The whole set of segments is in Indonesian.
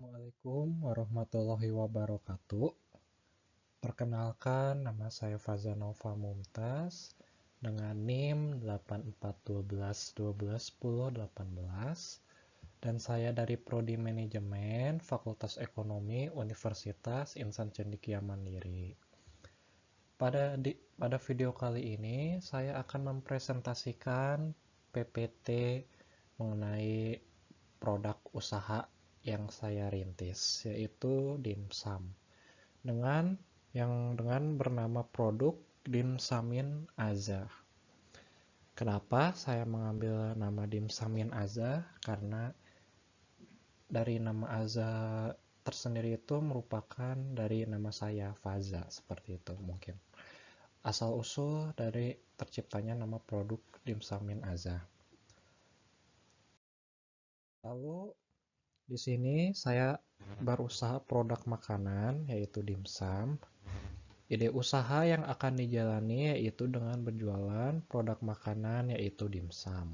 Assalamualaikum warahmatullahi wabarakatuh. Perkenalkan, nama saya Fazanova Mumtaz dengan NIM 8412121018 dan saya dari Prodi Manajemen Fakultas Ekonomi Universitas Insan Cendekia Mandiri. Pada video kali ini saya akan mempresentasikan PPT mengenai produk usaha yang saya rintis, yaitu dimsum dengan bernama produk Dimsamin Aza. Kenapa saya mengambil nama Dimsamin Aza? Karena dari nama Aza tersendiri itu merupakan dari nama saya, Faza, seperti itu mungkin. Asal usul dari terciptanya nama produk Dimsamin Aza. Lalu di sini saya berusaha produk makanan yaitu dimsum. Ide usaha yang akan dijalani yaitu dengan berjualan produk makanan yaitu dimsum.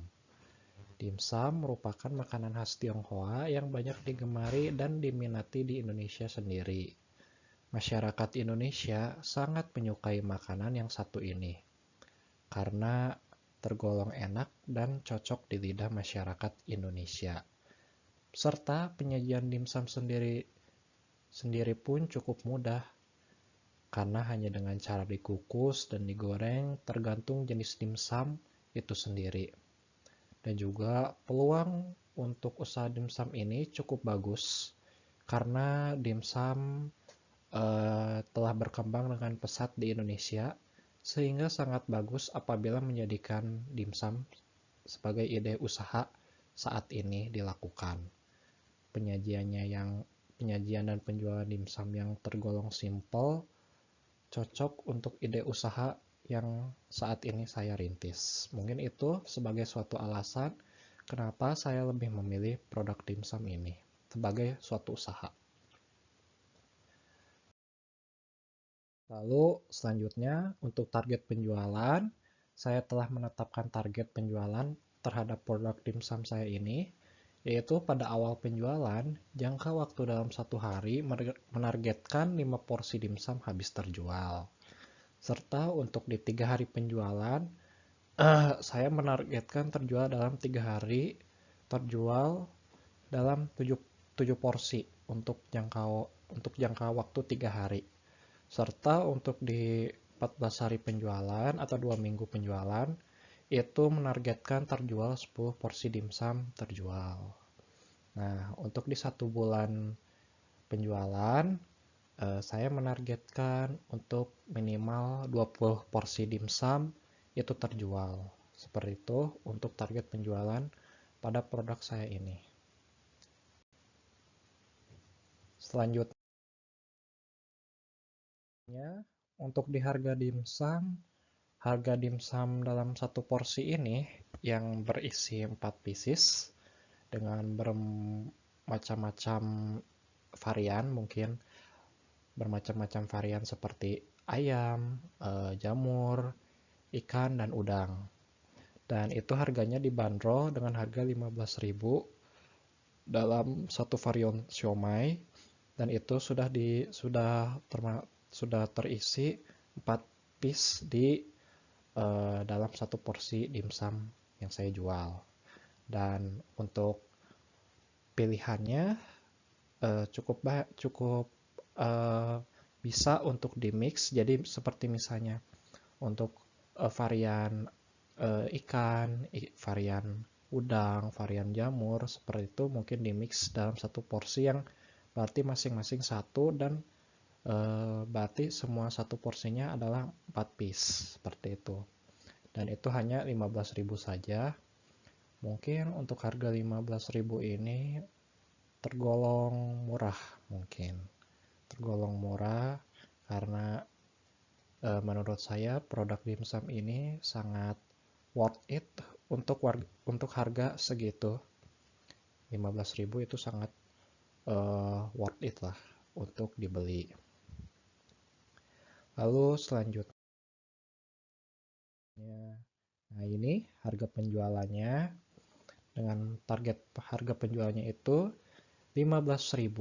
Dimsum merupakan makanan khas Tionghoa yang banyak digemari dan diminati di Indonesia sendiri. Masyarakat Indonesia sangat menyukai makanan yang satu ini karena tergolong enak dan cocok di lidah masyarakat Indonesia. Serta penyajian dimsum sendiri pun cukup mudah karena hanya dengan cara dikukus dan digoreng tergantung jenis dimsum itu sendiri. Dan juga peluang untuk usaha dimsum ini cukup bagus karena dimsum telah berkembang dengan pesat di Indonesia sehingga sangat bagus apabila menjadikan dimsum sebagai ide usaha saat ini dilakukan. Penyajian dan penjualan dimsum yang tergolong simpel cocok untuk ide usaha yang saat ini saya rintis. Mungkin itu sebagai suatu alasan kenapa saya lebih memilih produk dimsum ini sebagai suatu usaha. Lalu selanjutnya untuk target penjualan, saya telah menetapkan target penjualan terhadap produk dimsum saya ini, yaitu pada awal penjualan, jangka waktu dalam 1 hari menargetkan 5 porsi dimsum habis terjual. Serta untuk di 3 hari penjualan, saya menargetkan terjual dalam 3 hari, terjual dalam 7 porsi untuk jangka waktu 3 hari. Serta untuk di 14 hari penjualan atau 2 minggu penjualan, itu menargetkan terjual 10 porsi dimsum terjual. Nah, untuk di 1 bulan penjualan, saya menargetkan untuk minimal 20 porsi dimsum itu terjual. Seperti itu untuk target penjualan pada produk saya ini. Selanjutnya, untuk di harga dimsum dalam 1 porsi ini yang berisi 4 pieces dengan bermacam-macam varian, mungkin bermacam-macam varian seperti ayam, jamur, ikan, dan udang. Dan itu harganya dibanderol dengan harga 15.000 dalam satu varian siomay, dan itu sudah terisi 4 piece di dalam 1 porsi dimsum yang saya jual. Dan untuk pilihannya cukup bisa untuk di mix. Jadi seperti misalnya untuk varian ikan, varian udang, varian jamur, seperti itu mungkin di mix dalam 1 porsi yang berarti masing-masing 1 dan berarti semua 1 porsinya adalah 4 piece seperti itu. Dan itu hanya 15.000 saja. Mungkin untuk harga 15.000 ini tergolong murah, karena menurut saya produk dimsum ini sangat worth it untuk harga segitu. 15.000 itu sangat worth it lah untuk dibeli. Lalu selanjutnya, nah ini harga penjualannya. Dengan target harga penjualnya itu 15.000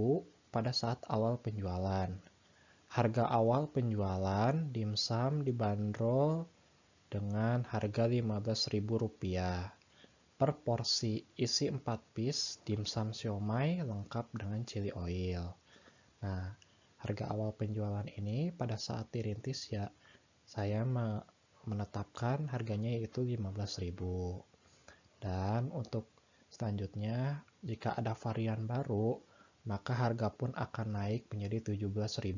pada saat awal penjualan. Harga awal penjualan dimsum dibanderol dengan harga Rp15.000 per porsi isi 4 piece dimsum siomay lengkap dengan chili oil. Nah, harga awal penjualan ini pada saat dirintis ya saya menetapkan harganya yaitu 15.000. Dan untuk selanjutnya jika ada varian baru maka harga pun akan naik menjadi 17.000.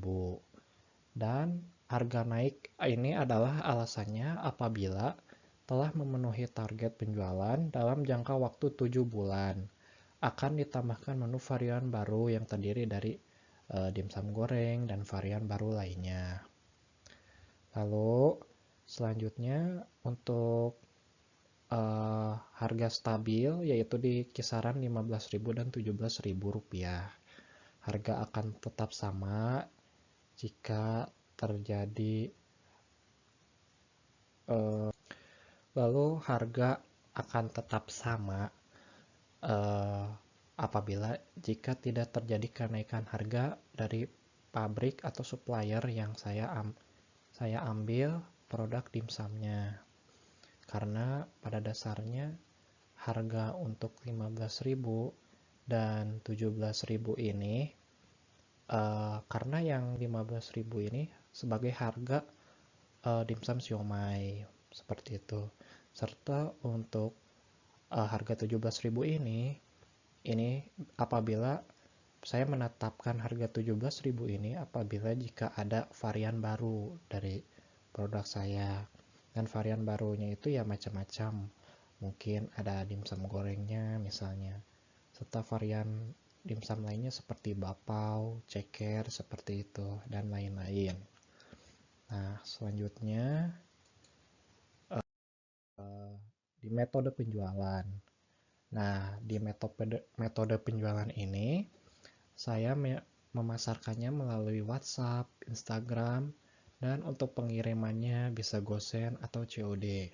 Dan harga naik ini adalah alasannya apabila telah memenuhi target penjualan dalam jangka waktu 7 bulan. Akan ditambahkan menu varian baru yang terdiri dari dimsum goreng dan varian baru lainnya. Lalu selanjutnya untuk harga stabil yaitu di kisaran 15.000 dan 17.000 rupiah. Harga akan tetap sama jika terjadi lalu harga akan tetap sama apabila jika tidak terjadi kenaikan harga dari pabrik atau supplier yang saya ambil produk dimsumnya. Karena pada dasarnya harga untuk 15.000 dan 17.000 ini karena yang 15.000 ini sebagai harga dimsum siomay seperti itu. Serta untuk harga 17.000 ini apabila saya menetapkan harga 17.000 ini apabila jika ada varian baru dari produk saya. Dan varian barunya itu ya macam-macam. Mungkin ada dimsum gorengnya misalnya. Serta varian dimsum lainnya seperti bapau, ceker, seperti itu, dan lain-lain. Nah, selanjutnya di metode penjualan. Nah, di metode penjualan ini, saya memasarkannya melalui WhatsApp, Instagram, dan untuk pengirimannya bisa GoSend atau COD.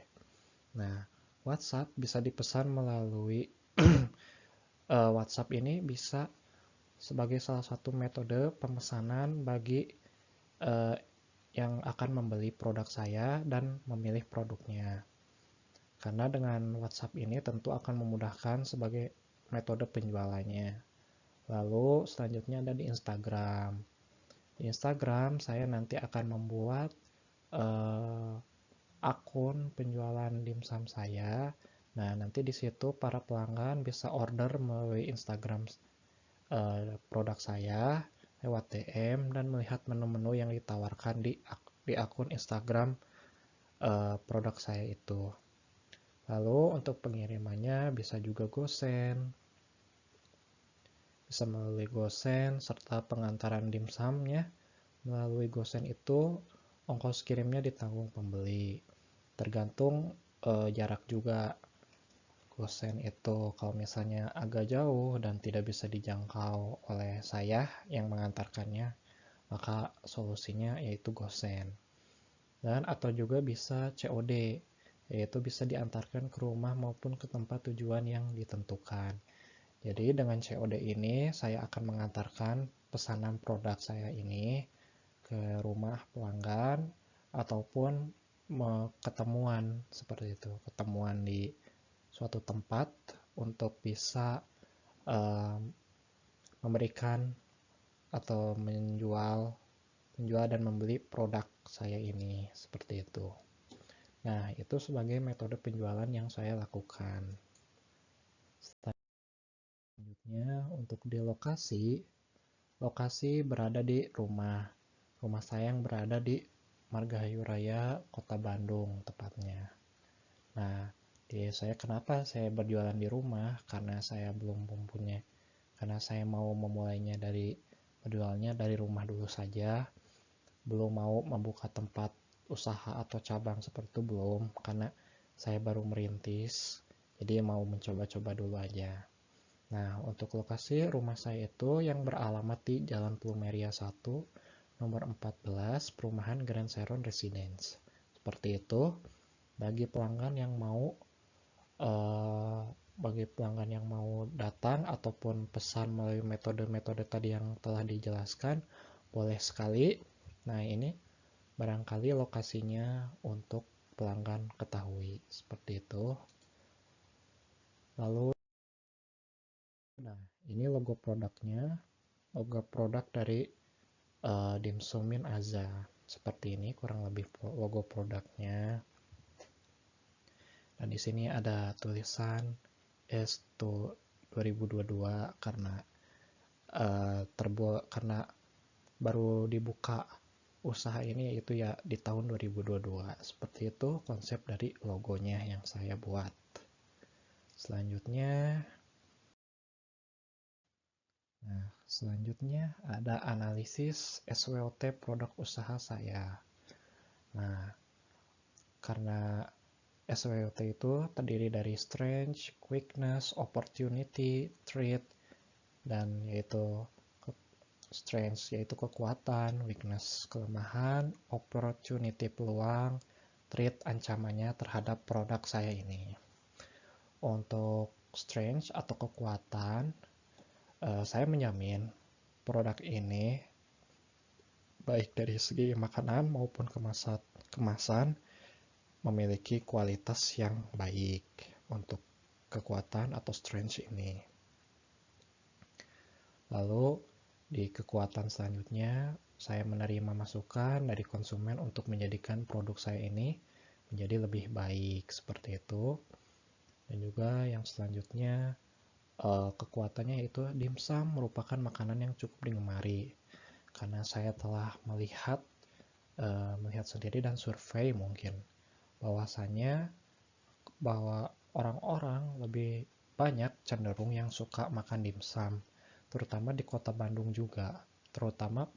Nah, WhatsApp bisa dipesan melalui WhatsApp ini bisa sebagai salah satu metode pemesanan bagi yang akan membeli produk saya dan memilih produknya. Karena dengan WhatsApp ini tentu akan memudahkan sebagai metode penjualannya. Lalu selanjutnya ada di Instagram. Di Instagram saya nanti akan membuat akun penjualan dimsum saya. Nah, nanti di situ para pelanggan bisa order melalui Instagram produk saya lewat DM dan melihat menu-menu yang ditawarkan di akun Instagram produk saya itu. Lalu untuk pengirimannya bisa juga GoSend. Bisa melalui GoSend serta pengantaran dimsumnya melalui GoSend itu ongkos kirimnya ditanggung pembeli. Tergantung jarak juga. GoSend itu kalau misalnya agak jauh dan tidak bisa dijangkau oleh saya yang mengantarkannya, maka solusinya yaitu GoSend. Dan atau juga bisa COD, yaitu bisa diantarkan ke rumah maupun ke tempat tujuan yang ditentukan. Jadi dengan COD ini saya akan mengantarkan pesanan produk saya ini ke rumah pelanggan ataupun ketemuan seperti itu, ketemuan di suatu tempat untuk bisa memberikan atau menjual dan membeli produk saya ini seperti itu. Nah, itu sebagai metode penjualan yang saya lakukan. Selanjutnya untuk di lokasi berada di rumah saya yang berada di Margahayu Raya, Kota Bandung tepatnya. Nah, kenapa saya berjualan di rumah? Karena saya mau memulainya berjualannya dari rumah dulu saja. Belum mau membuka tempat usaha atau cabang seperti itu belum, karena saya baru merintis. Jadi mau mencoba-coba dulu aja. Nah, untuk lokasi rumah saya itu yang beralamat di Jalan Plumeria 1, nomor 14, Perumahan Grand Seron Residence. Seperti itu, bagi pelanggan yang mau bagi pelanggan yang mau datang ataupun pesan melalui metode-metode tadi yang telah dijelaskan, boleh sekali. Nah, ini barangkali lokasinya untuk pelanggan ketahui seperti itu. Lalu, nah ini logo produknya, logo produk dari Dimsum Min Aza. Seperti ini kurang lebih logo produknya. Dan di sini ada tulisan S2 2022 karena baru dibuka usaha ini, yaitu ya di tahun 2022. Seperti itu konsep dari logonya yang saya buat. Selanjutnya ada analisis SWOT produk usaha saya. Nah, karena SWOT itu terdiri dari strength, weakness, opportunity, threat, dan yaitu strength yaitu kekuatan, weakness kelemahan, opportunity peluang, threat ancamannya terhadap produk saya ini. Untuk strength atau kekuatan, saya menjamin produk ini baik dari segi makanan maupun kemasan memiliki kualitas yang baik untuk kekuatan atau strength ini. Lalu di kekuatan selanjutnya, saya menerima masukan dari konsumen untuk menjadikan produk saya ini menjadi lebih baik seperti itu. Dan juga yang selanjutnya, kekuatannya yaitu dimsum merupakan makanan yang cukup digemari. Karena saya telah melihat sendiri dan survei mungkin bahwasannya bahwa orang-orang lebih banyak cenderung yang suka makan dimsum, terutama di kota Bandung juga, terutama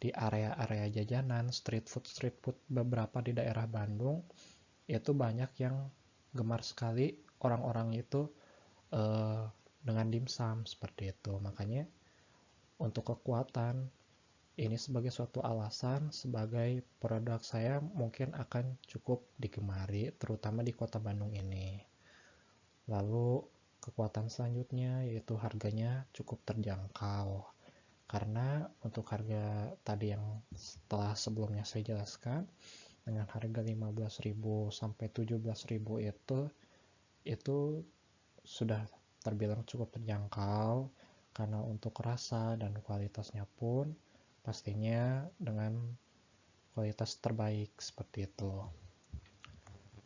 di area-area jajanan, street food beberapa di daerah Bandung, itu banyak yang gemar sekali orang-orang itu dengan dimsum seperti itu. Makanya untuk kekuatan, ini sebagai suatu alasan sebagai produk saya mungkin akan cukup digemari, terutama di kota Bandung ini. Lalu kekuatan selanjutnya yaitu harganya cukup terjangkau. Karena untuk harga tadi yang setelah sebelumnya saya jelaskan, dengan harga 15.000 sampai 17.000 itu sudah terbilang cukup terjangkau, karena untuk rasa dan kualitasnya pun pastinya dengan kualitas terbaik seperti itu.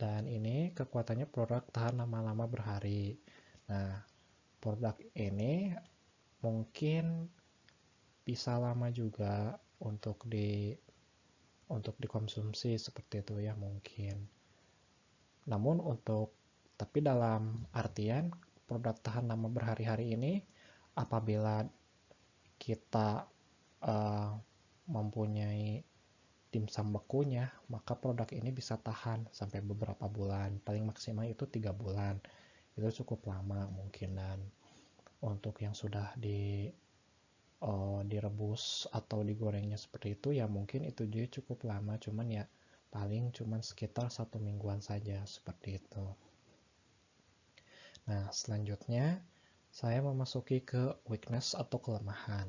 Dan ini kekuatannya produk tahan lama-lama berhari. Nah, produk ini mungkin bisa lama juga untuk dikonsumsi seperti itu ya mungkin. Namun tapi dalam artian produk tahan lama berhari-hari ini, apabila kita mempunyai dimsum bekunya, maka produk ini bisa tahan sampai beberapa bulan, paling maksimal itu 3 bulan. Itu cukup lama mungkin. Dan untuk yang sudah direbus atau digorengnya seperti itu ya mungkin itu juga cukup lama, cuman ya paling cuman sekitar 1 mingguan saja seperti itu. Nah, selanjutnya saya memasuki ke weakness atau kelemahan.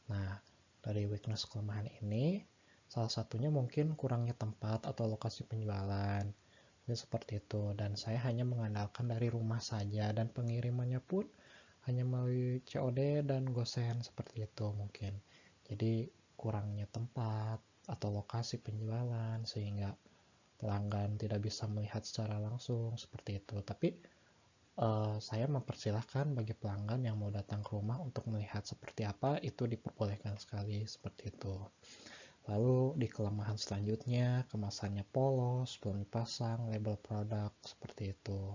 Nah, dari weakness kelemahan ini, salah satunya mungkin kurangnya tempat atau lokasi penjualan. Jadi seperti itu. Dan saya hanya mengandalkan dari rumah saja, dan pengirimannya pun hanya melalui COD dan GoSend seperti itu mungkin. Jadi kurangnya tempat atau lokasi penjualan sehingga pelanggan tidak bisa melihat secara langsung seperti itu. Tapi saya mempersilahkan bagi pelanggan yang mau datang ke rumah untuk melihat seperti apa, itu diperbolehkan sekali seperti itu. Lalu di kelemahan selanjutnya, kemasannya polos, belum dipasang label produk seperti itu.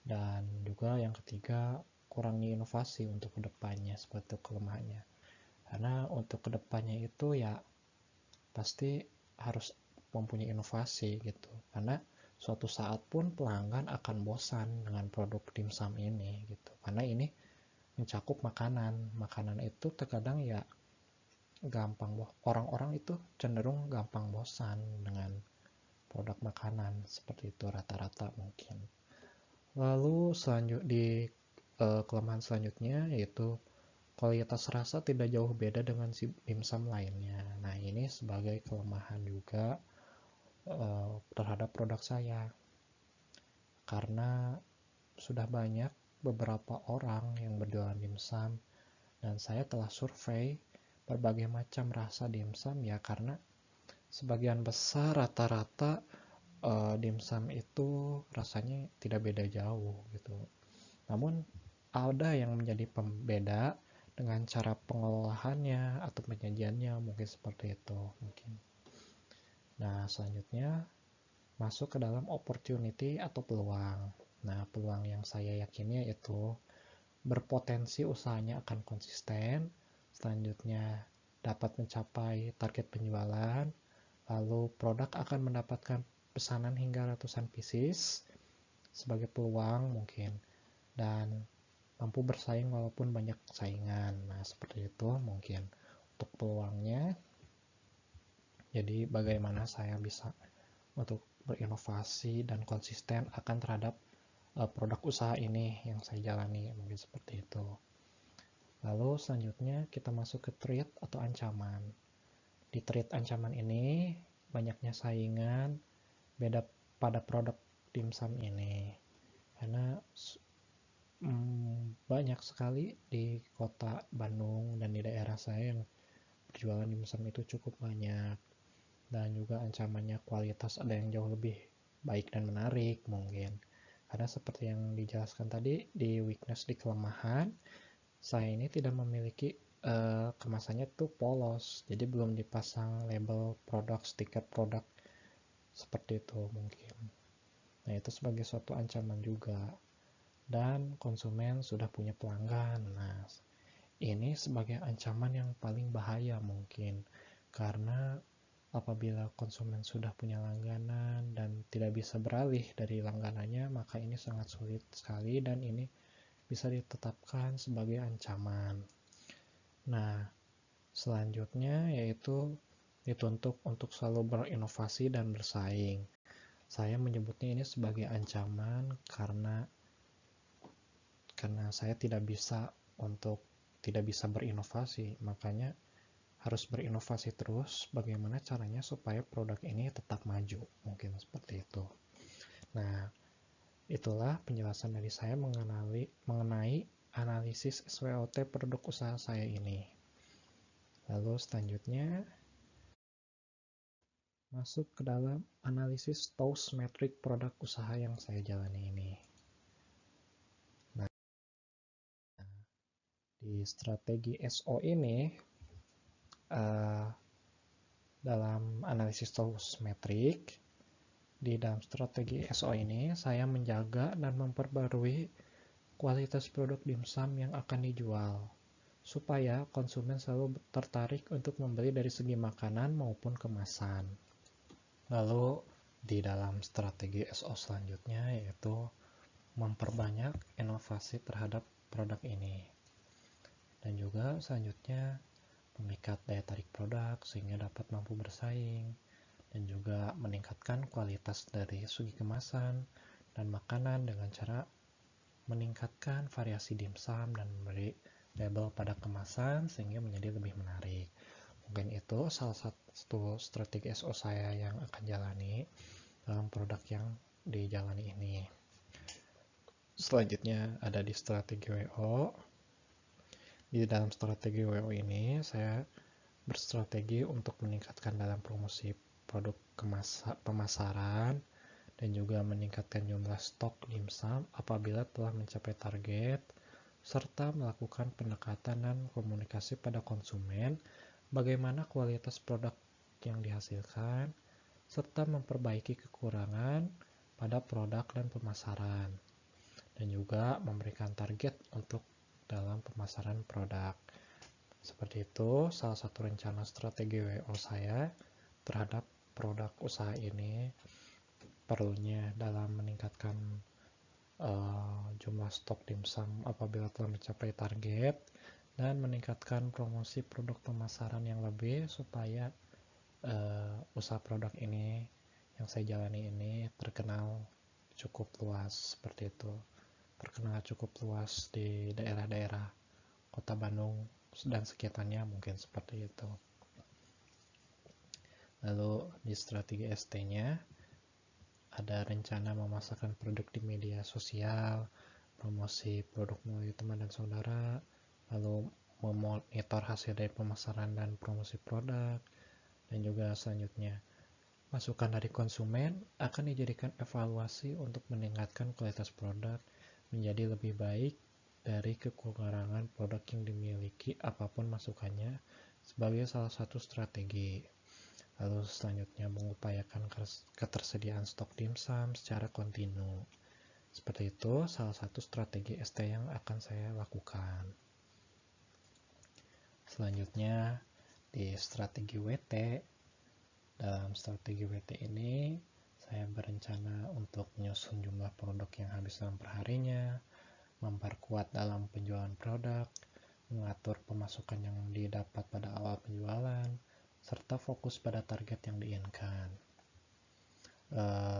Dan juga yang ketiga, kurangnya inovasi untuk kedepannya seperti itu kelemahannya. Karena untuk kedepannya itu ya pasti harus mempunyai inovasi gitu. Karena suatu saat pun pelanggan akan bosan dengan produk dimsum ini gitu. Karena ini mencakup makanan. Makanan itu terkadang ya gampang, orang-orang itu cenderung gampang bosan dengan produk makanan seperti itu rata-rata mungkin. Lalu kelemahan selanjutnya yaitu kualitas rasa tidak jauh beda dengan si dimsum lainnya. Nah, ini sebagai kelemahan juga terhadap produk saya. Karena sudah banyak beberapa orang yang berjualan dimsum dan saya telah survei berbagai macam rasa dimsum ya, karena sebagian besar rata-rata dimsum itu rasanya tidak beda jauh gitu. Namun ada yang menjadi pembeda dengan cara pengolahannya atau penyajiannya, mungkin seperti itu mungkin. Nah, selanjutnya masuk ke dalam opportunity atau peluang. Nah, peluang yang saya yakini yaitu berpotensi usahanya akan konsisten, selanjutnya dapat mencapai target penjualan, lalu produk akan mendapatkan pesanan hingga ratusan pieces sebagai peluang mungkin, dan mampu bersaing walaupun banyak saingan. Nah, seperti itu mungkin untuk peluangnya. Jadi bagaimana saya bisa untuk berinovasi dan konsisten akan terhadap produk usaha ini yang saya jalani, mungkin seperti itu. Lalu selanjutnya kita masuk ke threat atau ancaman. Di threat ancaman ini banyaknya saingan beda pada produk dimsum ini, karena banyak sekali di kota Bandung dan di daerah saya yang berjualan dimsum itu cukup banyak. Dan juga ancamannya kualitas ada yang jauh lebih baik dan menarik mungkin. Karena seperti yang dijelaskan tadi di weakness, di kelemahan, saya ini tidak memiliki kemasannya tuh polos, jadi belum dipasang label produk, stiker produk seperti itu mungkin. Nah, itu sebagai suatu ancaman juga. Dan konsumen sudah punya pelanggan. Nah, ini sebagai ancaman yang paling bahaya mungkin, karena apabila konsumen sudah punya langganan dan tidak bisa beralih dari langganannya, maka ini sangat sulit sekali dan ini bisa ditetapkan sebagai ancaman. Nah, selanjutnya yaitu dituntut untuk selalu berinovasi dan bersaing. Saya menyebutnya ini sebagai ancaman karena saya tidak bisa berinovasi, makanya harus berinovasi terus. Bagaimana caranya supaya produk ini tetap maju, mungkin seperti itu. Nah, itulah penjelasan dari saya mengenai analisis SWOT produk usaha saya ini. Lalu selanjutnya masuk ke dalam analisis TOWS metrik produk usaha yang saya jalani ini. Nah, di strategi SO ini, dalam analisis TOWS metrik, di dalam strategi SO ini saya menjaga dan memperbarui kualitas produk dimsum yang akan dijual, supaya konsumen selalu tertarik untuk membeli dari segi makanan maupun kemasan. Lalu di dalam strategi SO selanjutnya yaitu memperbanyak inovasi terhadap produk ini. Dan juga selanjutnya memikat daya tarik produk sehingga dapat mampu bersaing, dan juga meningkatkan kualitas dari segi kemasan dan makanan dengan cara meningkatkan variasi dimsum dan memberi label pada kemasan sehingga menjadi lebih menarik. Mungkin itu salah satu strategi SO saya yang akan jalani dalam produk yang dijalani ini. Selanjutnya ada di strategi WO. Di dalam strategi WO ini saya berstrategi untuk meningkatkan dalam promosi produk pemasaran dan juga meningkatkan jumlah stok dimsum apabila telah mencapai target, serta melakukan pendekatan dan komunikasi pada konsumen bagaimana kualitas produk yang dihasilkan, serta memperbaiki kekurangan pada produk dan pemasaran, dan juga memberikan target untuk dalam pemasaran produk. Seperti itu salah satu rencana strategi WO saya terhadap produk usaha ini. Perlunya dalam meningkatkan jumlah stok dimsum apabila telah mencapai target, dan meningkatkan promosi produk pemasaran yang lebih supaya usaha produk ini yang saya jalani ini terkenal cukup luas seperti itu, terkenal cukup luas di daerah-daerah Kota Bandung dan sekitarnya, mungkin seperti itu. Lalu di strategi ST-nya ada rencana memasarkan produk di media sosial, promosi produk melalui teman dan saudara, lalu memonitor hasil dari pemasaran dan promosi produk, dan juga selanjutnya masukan dari konsumen akan dijadikan evaluasi untuk meningkatkan kualitas produk menjadi lebih baik dari kekurangan produk yang dimiliki, apapun masukannya, sebagai salah satu strategi. Lalu selanjutnya mengupayakan ketersediaan stok dimsum secara kontinu. Seperti itu salah satu strategi ST yang akan saya lakukan. Selanjutnya di strategi WT. Dalam strategi WT ini saya berencana untuk menyusun jumlah produk yang habis dalam perharinya, memperkuat dalam penjualan produk, mengatur pemasukan yang didapat pada awal penjualan, serta fokus pada target yang diinginkan.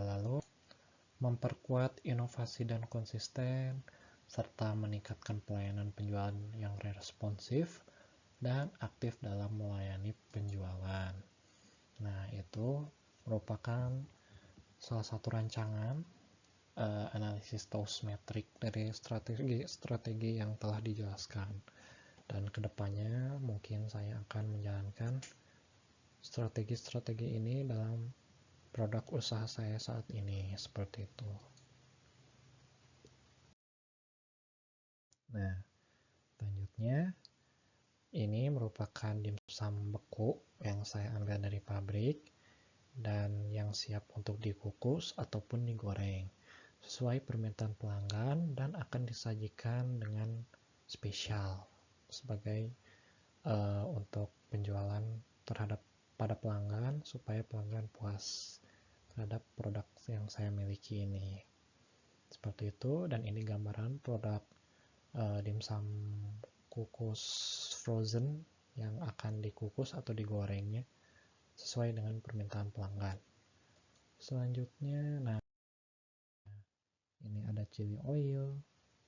Lalu memperkuat inovasi dan konsisten, serta meningkatkan pelayanan penjualan yang responsif dan aktif dalam melayani penjualan. Nah, itu merupakan salah satu rancangan analisis Toastmetrik dari strategi yang telah dijelaskan. Dan kedepannya mungkin saya akan menjalankan strategi-strategi ini dalam produk usaha saya saat ini, seperti itu. Nah, selanjutnya ini merupakan dimsum beku yang saya ambil dari pabrik dan yang siap untuk dikukus ataupun digoreng sesuai permintaan pelanggan dan akan disajikan dengan spesial sebagai untuk penjualan terhadap pada pelanggan supaya pelanggan puas terhadap produk yang saya miliki ini. Seperti itu, dan ini gambaran produk dimsum kukus frozen yang akan dikukus atau digorengnya sesuai dengan permintaan pelanggan. Selanjutnya, nah ini ada chili oil.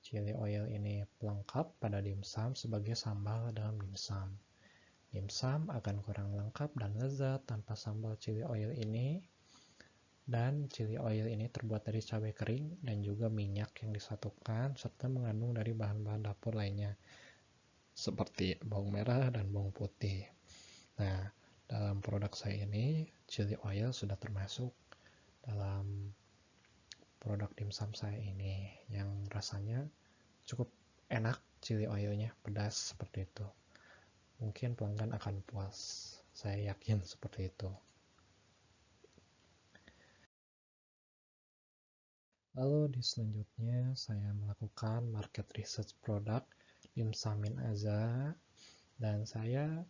Chili oil ini pelengkap pada dimsum sebagai sambal dalam dimsum. Dimsum akan kurang lengkap dan lezat tanpa sambal chili oil ini. Dan chili oil ini terbuat dari cabai kering dan juga minyak yang disatukan serta mengandung dari bahan-bahan dapur lainnya seperti bawang merah dan bawang putih. Nah, dalam produk saya ini chili oil sudah termasuk dalam produk dimsum saya ini yang rasanya cukup enak, chili oilnya pedas seperti itu. Mungkin pelanggan akan puas, saya yakin seperti itu. Lalu di selanjutnya saya melakukan market research produk dimsumin Aza, dan saya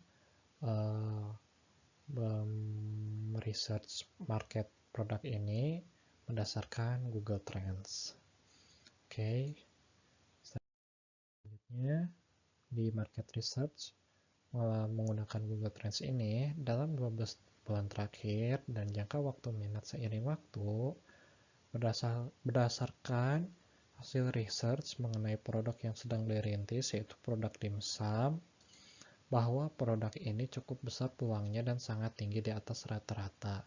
research market produk ini berdasarkan Google Trends. Oke. Selanjutnya di market research menggunakan Google Trends ini dalam 12 bulan terakhir dan jangka waktu minat seiring waktu berdasarkan hasil research mengenai produk yang sedang dirintis, yaitu produk dimsum, bahwa produk ini cukup besar peluangnya dan sangat tinggi di atas rata-rata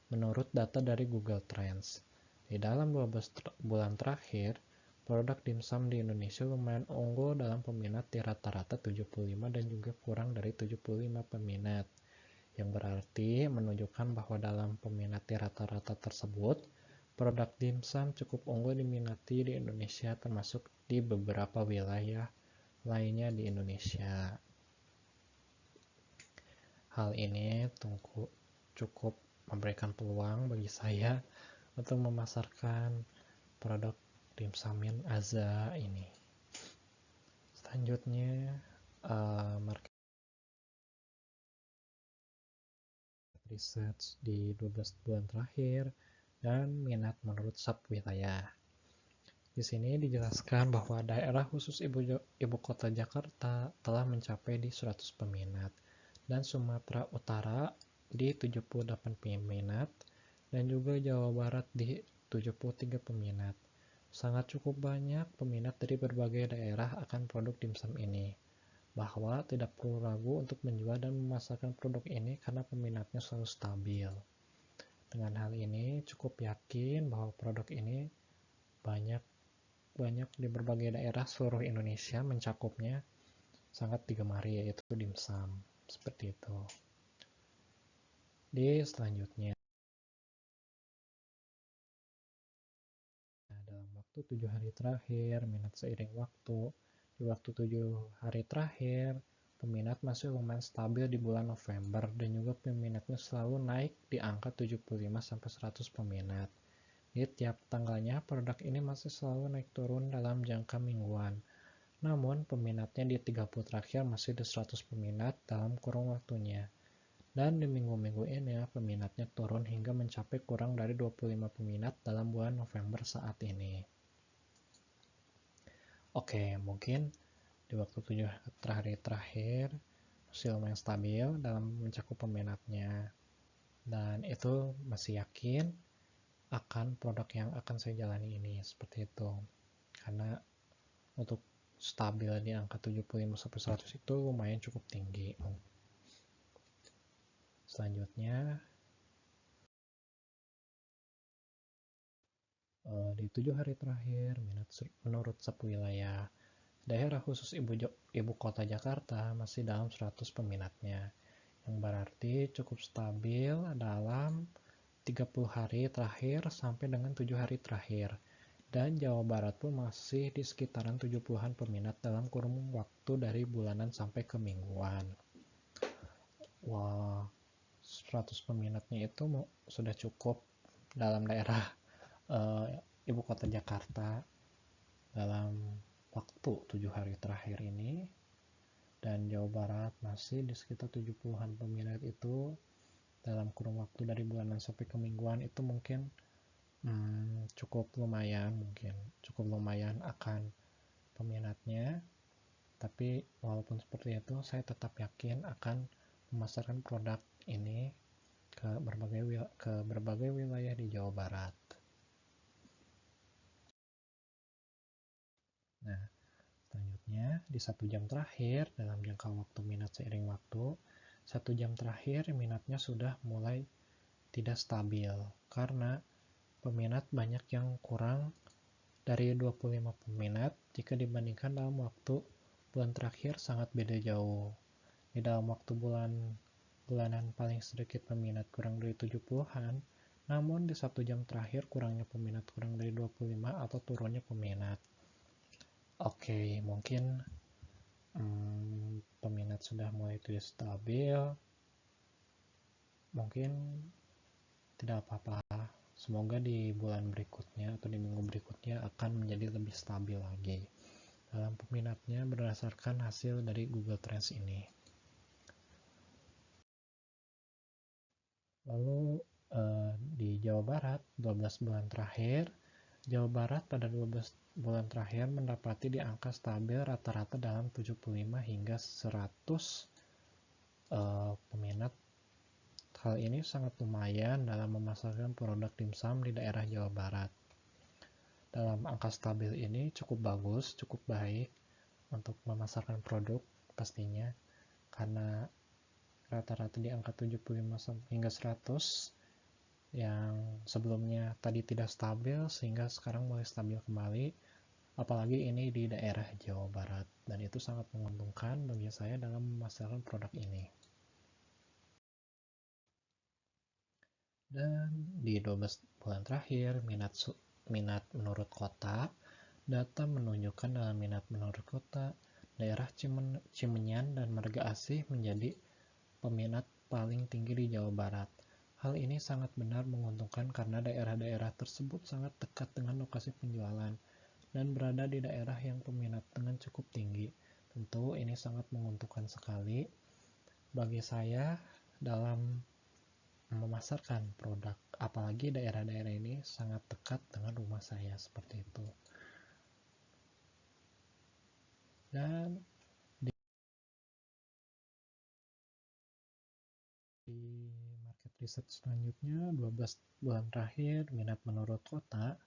menurut data dari Google Trends. Di dalam 12 bulan terakhir, produk dimsum di Indonesia lumayan unggul dalam peminat di rata-rata 75 dan juga kurang dari 75 peminat, yang berarti menunjukkan bahwa dalam peminat di rata-rata tersebut, produk dimsum cukup unggul diminati di Indonesia, termasuk di beberapa wilayah lainnya di Indonesia. Hal ini cukup memberikan peluang bagi saya untuk memasarkan produk dimsumin Aza ini. Selanjutnya, market research di 12 bulan terakhir dan minat menurut sub-wilayah. Di sini dijelaskan bahwa daerah khusus ibu kota Jakarta telah mencapai di 100 peminat dan Sumatera Utara di 78 peminat dan juga Jawa Barat di 73 peminat. Sangat cukup banyak peminat dari berbagai daerah akan produk dimsum ini. Bahwa tidak perlu ragu untuk menjual dan memasarkan produk ini karena peminatnya selalu stabil. Dengan hal ini cukup yakin bahwa produk ini banyak di berbagai daerah seluruh Indonesia mencakupnya sangat digemari, yaitu dimsum. Seperti itu. Di selanjutnya, dalam waktu 7 hari terakhir, minat seiring waktu. Di waktu 7 hari terakhir, peminat masih lumayan stabil di bulan November dan juga peminatnya selalu naik di angka 75-100 peminat. Di tiap tanggalnya, produk ini masih selalu naik turun dalam jangka mingguan. Namun, peminatnya di 30 terakhir masih di 100 peminat dalam kurun waktunya. Dan di minggu-minggu ini, peminatnya turun hingga mencapai kurang dari 25 peminat dalam bulan November saat ini. Oke, mungkin di waktu 7 hari terakhir masih lumayan stabil dalam mencakup peminatnya. Dan itu masih yakin akan produk yang akan saya jalani ini, seperti itu. Karena untuk stabil di angka 75-100 itu lumayan cukup tinggi. Selanjutnya, di 7 hari terakhir, minat menurut subwilayah. Daerah khusus ibu kota Jakarta masih dalam 100 peminatnya, yang berarti cukup stabil dalam 30 hari terakhir sampai dengan 7 hari terakhir. Dan Jawa Barat pun masih di sekitaran 70-an peminat dalam kurun waktu dari bulanan sampai ke mingguan. Wah, 100 peminatnya itu sudah cukup dalam daerah ibu kota Jakarta dalam waktu 7 hari terakhir ini. Dan Jawa Barat masih di sekitar 70-an peminat itu dalam kurun waktu dari bulanan sampai ke mingguan. Itu mungkin cukup lumayan akan peminatnya, tapi walaupun seperti itu saya tetap yakin akan memasarkan produk ini ke berbagai wilayah di Jawa Barat. Nah, selanjutnya di 1 jam terakhir dalam jangka waktu minat seiring waktu, 1 jam terakhir minatnya sudah mulai tidak stabil karena peminat banyak yang kurang dari 25 peminat jika dibandingkan dalam waktu bulan terakhir sangat beda jauh. Di dalam waktu bulanan paling sedikit peminat kurang dari 70-an, namun di 1 jam terakhir kurangnya peminat kurang dari 25 atau turunnya peminat. Oke, mungkin peminat sudah mulai tidak stabil. Mungkin tidak apa-apa. Semoga di bulan berikutnya atau di minggu berikutnya akan menjadi lebih stabil lagi dalam peminatnya berdasarkan hasil dari Google Trends ini. Lalu di Jawa Barat 12 bulan terakhir, Jawa Barat pada 12 bulan terakhir mendapati di angka stabil rata-rata dalam 75 hingga 100 peminat. Hal ini sangat lumayan dalam memasarkan produk dimsum di daerah Jawa Barat. Dalam angka stabil ini cukup bagus, cukup baik untuk memasarkan produk pastinya, karena rata-rata di angka 75 hingga 100 yang sebelumnya tadi tidak stabil sehingga sekarang mulai stabil kembali, apalagi ini di daerah Jawa Barat, dan itu sangat menguntungkan bagi saya dalam memasarkan produk ini. Dan di 12 bulan terakhir, minat menurut kota, data menunjukkan dalam minat menurut kota, daerah Cimenyan dan Marga Asih menjadi peminat paling tinggi di Jawa Barat. Hal ini sangat benar menguntungkan karena daerah-daerah tersebut sangat dekat dengan lokasi penjualan dan berada di daerah yang peminat dengan cukup tinggi. Tentu ini sangat menguntungkan sekali bagi saya dalam memasarkan produk, apalagi daerah-daerah ini sangat dekat dengan rumah saya, seperti itu. Dan di market Riset selanjutnya 12 bulan terakhir minat menurut kota.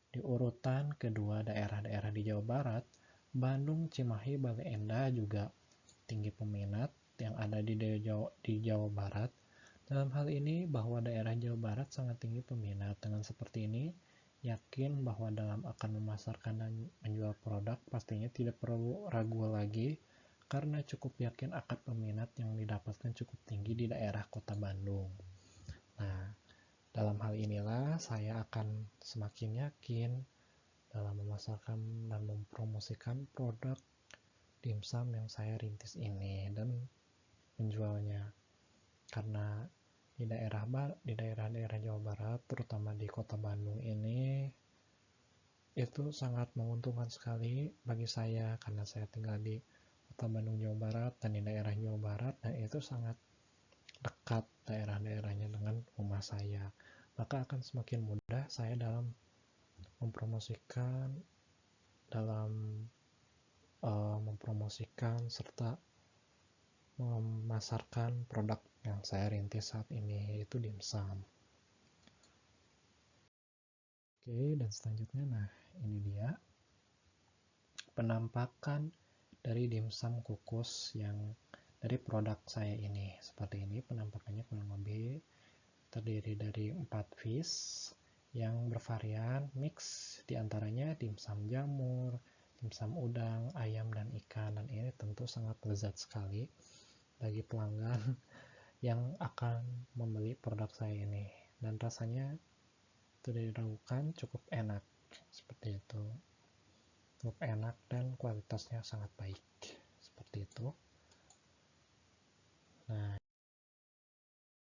Di urutan kedua daerah-daerah di Jawa Barat, Bandung, Cimahi, Bale Endah juga tinggi peminat yang ada di Jawa Barat. Dalam hal ini bahwa daerah Jawa Barat sangat tinggi peminat. Dengan seperti ini, yakin bahwa dalam akan memasarkan dan menjual produk pastinya tidak perlu ragu lagi karena cukup yakin akan peminat yang didapatkan cukup tinggi di daerah kota Bandung. Nah, dalam hal inilah saya akan semakin yakin dalam memasarkan dan mempromosikan produk dimsum yang saya rintis ini dan menjualnya. Karena di daerah-daerah Jawa Barat, terutama di kota Bandung ini, itu sangat menguntungkan sekali bagi saya karena saya tinggal di kota Bandung, Jawa Barat dan di daerah Jawa Barat, dan itu sangat dekat daerah-daerahnya dengan rumah saya. Maka akan semakin mudah saya dalam mempromosikan serta memasarkan produk yang saya rintis saat ini, yaitu dimsum. Oke, dan selanjutnya, nah ini dia penampakan dari dimsum kukus yang dari produk saya ini. Seperti ini penampakannya kurang lebih terdiri dari 4 piece yang bervarian mix, diantaranya dimsum jamur, dimsum udang, ayam, dan ikan. Dan ini tentu sangat lezat sekali bagi pelanggan yang akan membeli produk saya ini. Dan rasanya tidak diragukan cukup enak, seperti itu. Cukup enak dan kualitasnya sangat baik, seperti itu. Nah,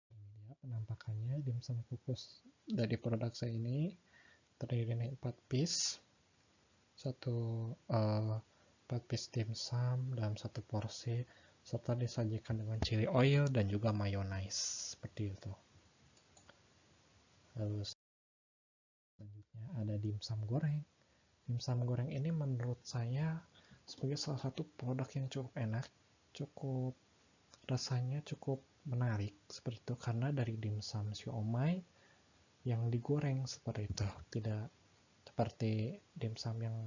ini dia penampakannya dimsum kukus dari produk saya ini. Terdiri dari 4 piece, 4 piece dimsum dalam satu porsi, serta disajikan dengan chili oil dan juga mayonnaise, seperti itu. Lalu selanjutnya ada dimsum goreng. Dimsum goreng ini menurut saya sebagai salah satu produk yang cukup enak, rasanya cukup menarik seperti itu, karena dari dimsum siomay yang digoreng seperti itu, tidak seperti dimsum yang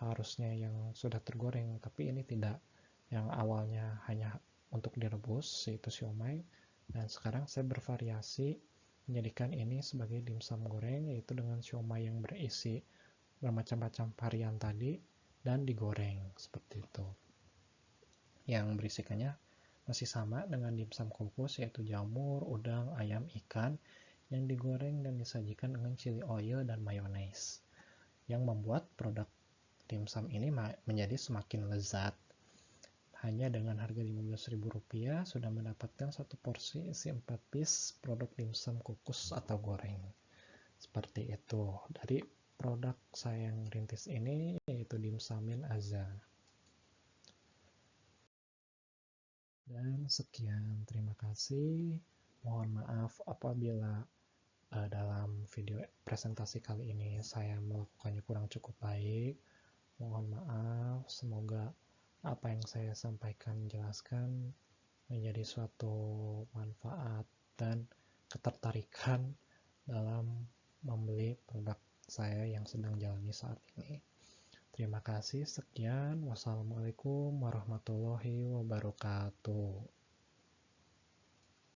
harusnya yang sudah tergoreng, tapi ini tidak, yang awalnya hanya untuk direbus yaitu siomay, dan sekarang saya bervariasi menjadikan ini sebagai dimsum goreng, yaitu dengan siomay yang berisi bermacam-macam varian tadi dan digoreng seperti itu, yang berisikannya masih sama dengan dimsum kukus, yaitu jamur, udang, ayam, ikan yang digoreng dan disajikan dengan chili oil dan mayonnaise, yang membuat produk dimsum ini menjadi semakin lezat. Hanya dengan harga Rp15.000 sudah mendapatkan satu porsi isi 4 piece produk dimsum kukus atau goreng. Seperti itu dari produk saya yang rintis ini, yaitu dimsumin Aza. Dan sekian, terima kasih. Mohon maaf apabila dalam video presentasi kali ini saya melakukannya kurang cukup baik. Mohon maaf, semoga apa yang saya sampaikan jelaskan menjadi suatu manfaat dan ketertarikan dalam membeli produk saya yang sedang jalani saat ini. Terima kasih, sekian. Wassalamualaikum warahmatullahi wabarakatuh.